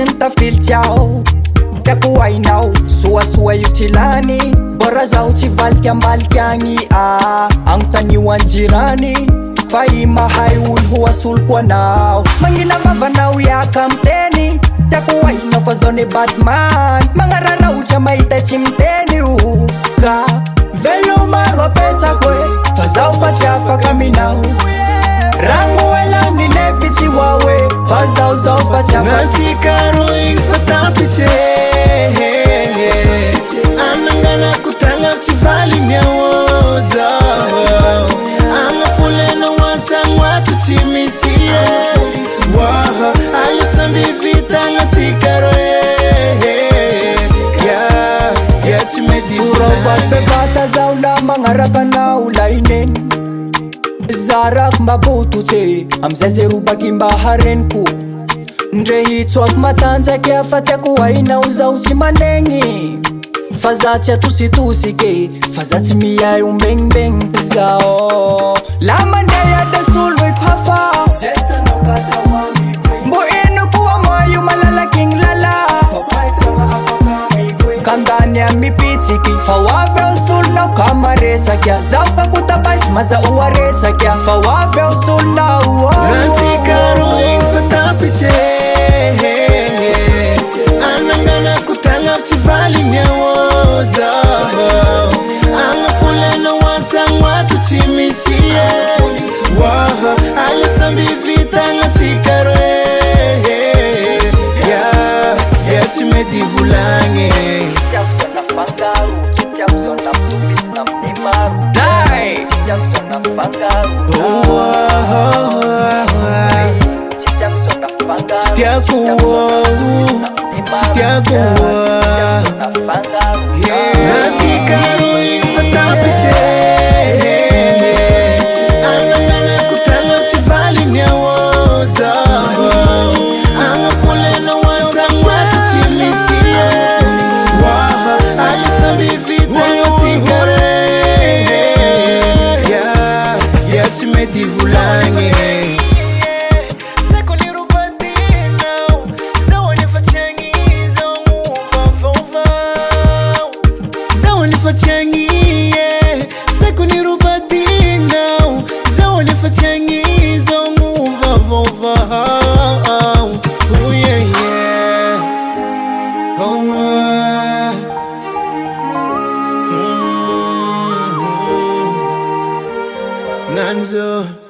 tafily tiao. Tiako hainao soasoa io tsy lany, bora zaho tsy vality ambaliky agny agnotanio anjirany. Fa i mahay olo ho asoloko anao, magnina vavanao iaka miteny. Tiako hainao fa zao ne Batman, magnarara otra mahita tsy miteny io. Ka velo maro apetsako e, fa zaho fa tsy afaka aminao. Rango elany nefi tsy wawe, fa zaho fa tsy afaka. Natika ro igny fa tampitsy anangana kutanga tsy valigny ao zao. Agnapolena wantsagno ato tsy misy waha alisamby vitagna tsika ro ya tsy mety Urovat bevata zao la magnaraka anao la ineny. Zarak mba bototse amzay ze robaky mba hareniko. Ndre hitsoako matanjaky fa tiako hainao zao tsy manegny. Fa za tsy atositosike, fa za tsy miay ombegnibegny zao. La mandeha dasolo ikhafa mbo ino koa moa malalaky igny lala. Kandany amipitsiky fa hoavy ao solonao ka maresakya. Zaho ka kotabasy maza oaresakya, fa hoavy ao solonao. Natika ro igny fa tampitsy anangana kutanga tsy valigny ao zao. Agnapolena wantsagno ato tsy misy waha alisamby vitagna tsika ro ya tsy mety volagny. Natika ro igny fa tampitsy anangana kutanga tsy valigny ao zao. Agnapolena wantsagno ato tsy misy waha alisamby vitagna tsika ya tsy mety volagny. Seko ni rubatinao, zao ni fachangi zo muva vova. Oh yeah yeah, oh Nanzo.